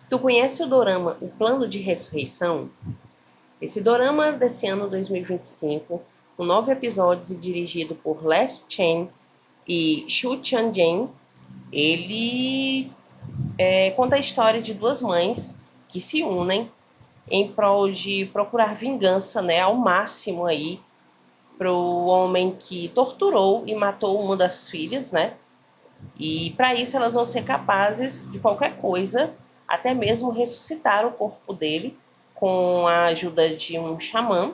Tu conhece o dorama O Plano de Ressurreição? Esse dorama desse ano 2025, com 9 episódios e dirigido por Les Chen e Shu Chan-jen, ele conta a história de duas mães que se unem em prol de procurar vingança, né, ao máximo aí para o homem que torturou e matou uma das filhas, né? E para isso elas vão ser capazes de qualquer coisa, até mesmo ressuscitar o corpo dele com a ajuda de um xamã,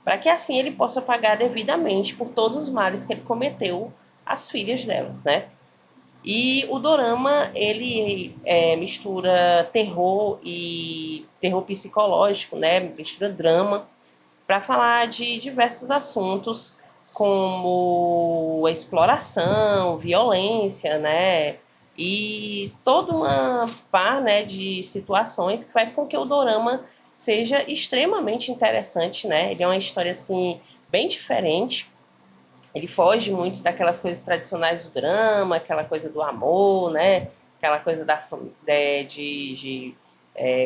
para que assim ele possa pagar devidamente por todos os males que ele cometeu às filhas delas, né? E o dorama ele mistura terror e terror psicológico, né? Mistura drama para falar de diversos assuntos como exploração, violência, né? E toda uma par, né, de situações que faz com que o dorama seja extremamente interessante, né? Ele é uma história assim bem diferente. Ele foge muito daquelas coisas tradicionais do drama, aquela coisa do amor, né? Aquela coisa de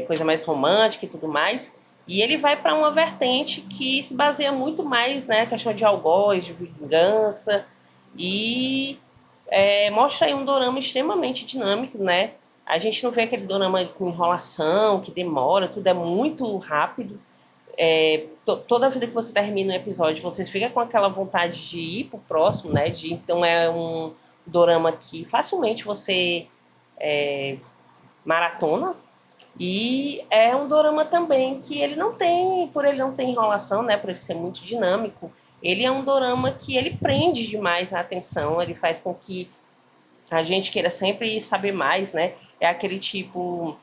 coisa mais romântica e tudo mais. E ele vai para uma vertente que se baseia muito mais, né, questão de algoz, de vingança e mostra aí um dorama extremamente dinâmico, né? A gente não vê aquele dorama com enrolação, que demora, tudo é muito rápido. Toda vida que você termina um episódio, você fica com aquela vontade de ir pro próximo, né? Então é um dorama que facilmente você maratona. E é um dorama também que ele não tem, por ele não ter enrolação, né? Por ele ser muito dinâmico, ele é um dorama que ele prende demais a atenção, ele faz com que a gente queira sempre saber mais, né? É aquele tipo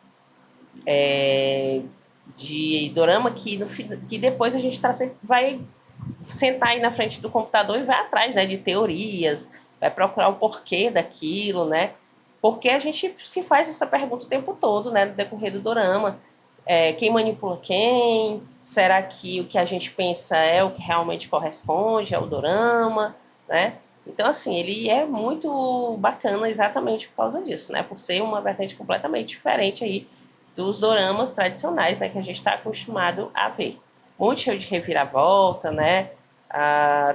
de dorama que, que depois a gente sempre vai sentar aí na frente do computador e vai atrás, né, de teorias, vai procurar o porquê daquilo, né? Porque a gente se faz essa pergunta o tempo todo, né, no decorrer do dorama. Quem manipula quem? Será que o que a gente pensa é o que realmente corresponde ao dorama, né? Então, assim, ele é muito bacana exatamente por causa disso, né? Por ser uma vertente completamente diferente aí dos doramas tradicionais, né, que a gente está acostumado a ver. Muito cheio de reviravolta, né?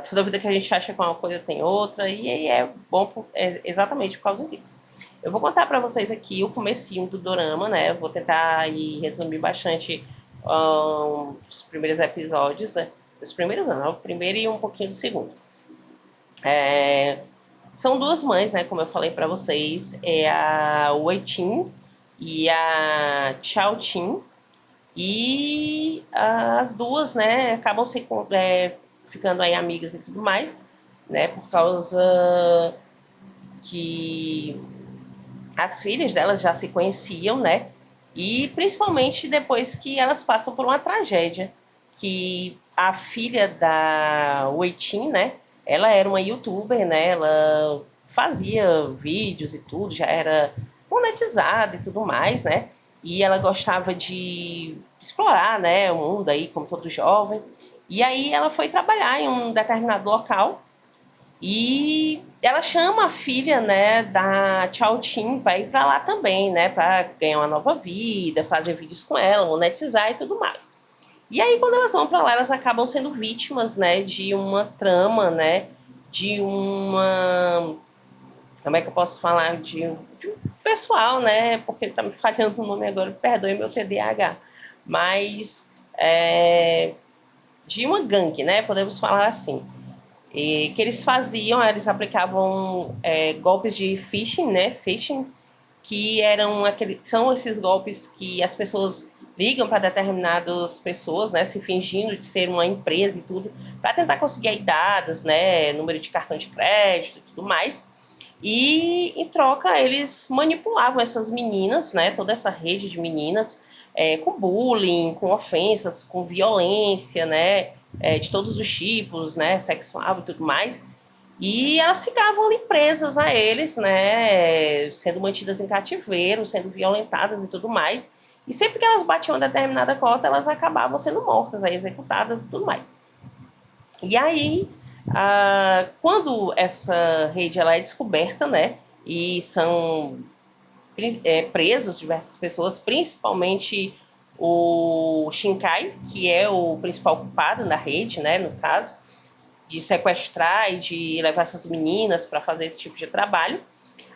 Toda vida que a gente acha que uma coisa tem outra, e aí é bom exatamente por causa disso. Eu vou contar para vocês aqui o comecinho do dorama, né? Eu vou tentar aí resumir bastante os primeiros episódios, né? Os primeiros não, o primeiro e um pouquinho do segundo. É, São duas mães, né? Como eu falei para vocês, é a Wei Tin e a Chao Tin. E as duas, né, acabam ficando aí amigas e tudo mais, né, por causa que as filhas delas já se conheciam, né, e principalmente depois que elas passam por uma tragédia, que a filha da Weitin, né, ela era uma youtuber, né, ela fazia vídeos e tudo, já era monetizada e tudo mais, né, e ela gostava de explorar, né, o mundo aí, como todo jovem, e aí ela foi trabalhar em um determinado local e ela chama a filha, né, da Chao Tin para ir para lá também, né, para ganhar uma nova vida, fazer vídeos com ela, monetizar e tudo mais. E aí quando elas vão para lá, elas acabam sendo vítimas, né, de uma trama, né, de uma, como é que eu posso falar, de um pessoal, né, porque tá me falhando o nome agora, perdoe meu TDAH, mas de uma gangue, né, podemos falar assim. E que eles faziam, eles aplicavam golpes de phishing, né? Phishing, que são esses golpes que as pessoas ligam para determinadas pessoas, né? Se fingindo de ser uma empresa e tudo, para tentar conseguir aí dados, né? Número de cartão de crédito e tudo mais. E em troca eles manipulavam essas meninas, né? Toda essa rede de meninas com bullying, com ofensas, com violência, né? De todos os tipos, né? Sexual e tudo mais. E elas ficavam ali presas a eles, né? Sendo mantidas em cativeiro, sendo violentadas e tudo mais. E sempre que elas batiam uma determinada cota, elas acabavam sendo mortas, aí, executadas e tudo mais. E aí, quando essa rede ela é descoberta, né? E são presos diversas pessoas, principalmente o Shinkai, que é o principal culpado na rede, né, no caso, de sequestrar e de levar essas meninas para fazer esse tipo de trabalho.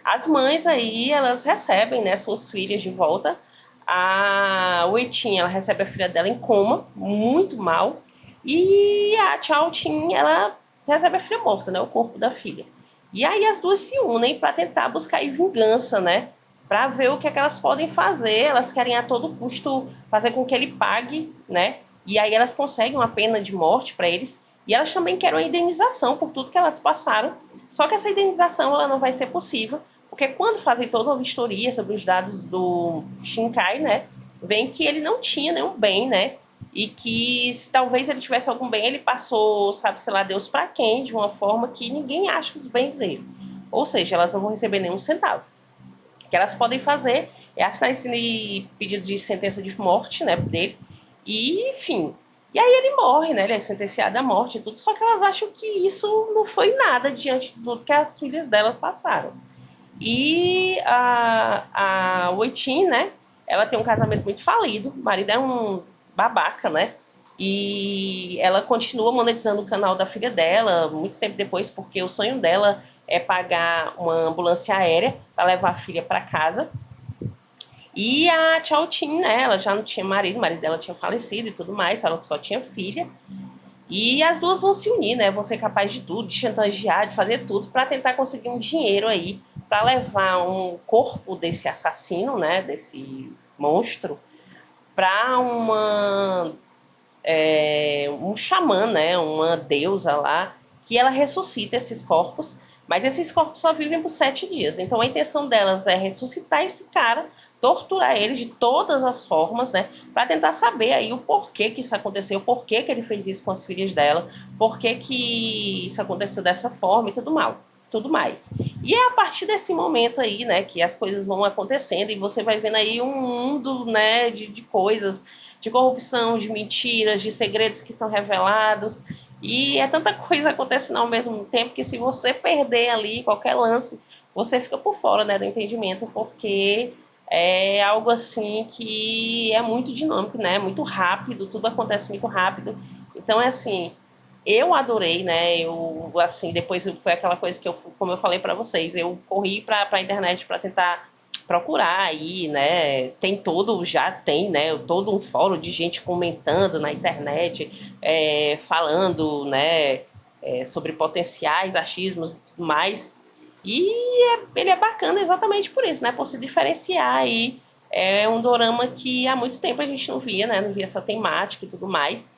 As mães aí, elas recebem, né, suas filhas de volta. A Weitin, ela recebe a filha dela em coma, muito mal. E a Chao Tin, ela recebe a filha morta, né, o corpo da filha. E aí as duas se unem para tentar buscar aí vingança, né, para ver o que é que elas podem fazer. Elas querem a todo custo fazer com que ele pague, né? E aí elas conseguem uma pena de morte para eles. E elas também querem uma indenização por tudo que elas passaram. Só que essa indenização ela não vai ser possível, porque quando fazem toda uma vistoria sobre os dados do Shinkai, né, vem que ele não tinha nenhum bem, né, e que se talvez ele tivesse algum bem, ele passou, sabe, sei lá, Deus para quem, de uma forma que ninguém acha os bens dele. Ou seja, elas não vão receber nenhum centavo. O que elas podem fazer é assinar esse pedido de sentença de morte, né, dele, e, enfim. E aí ele morre, né, ele é sentenciado à morte e tudo, só que elas acham que isso não foi nada diante de tudo que as filhas delas passaram. E a Weitin, né? Ela tem um casamento muito falido. O marido é um babaca, né? E ela continua monetizando o canal da filha dela muito tempo depois, porque o sonho dela é pagar uma ambulância aérea para levar a filha para casa. E a Chao Tin, né? Ela já não tinha marido, o marido dela tinha falecido e tudo mais, ela só tinha filha. E as duas vão se unir, né? Vão ser capazes de tudo, de chantagear, de fazer tudo para tentar conseguir um dinheiro aí para levar um corpo desse assassino, né? Desse monstro para um xamã, né? Uma deusa lá que ela ressuscita esses corpos, mas esses corpos só vivem por 7 dias. Então a intenção delas é ressuscitar esse cara, torturar ele de todas as formas, né, para tentar saber aí o porquê que isso aconteceu, o porquê que ele fez isso com as filhas dela, porquê que isso aconteceu dessa forma e tudo mais. E é a partir desse momento aí, né, que as coisas vão acontecendo e você vai vendo aí um mundo, né, de coisas, de corrupção, de mentiras, de segredos que são revelados. E é tanta coisa acontecendo ao mesmo tempo que se você perder ali qualquer lance, você fica por fora, né, do entendimento, porque é algo assim que é muito dinâmico, né? Muito rápido, tudo acontece muito rápido. Então é assim, eu adorei, né? Eu assim, depois foi aquela coisa que eu, como eu falei para vocês, eu corri para a internet para tentar procurar aí, né? Já tem, né? Todo um fórum de gente comentando na internet, falando, né? Sobre potenciais achismos e tudo mais. E ele é bacana exatamente por isso, né? Por se diferenciar aí. É um dorama que há muito tempo a gente não via, né? Não via essa temática e tudo mais.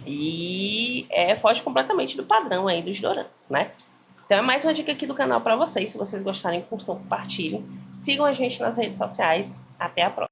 E foge completamente do padrão aí dos doramas, né? Então é mais uma dica aqui do canal para vocês. Se vocês gostarem, curtam, compartilhem. Sigam a gente nas redes sociais. Até a próxima.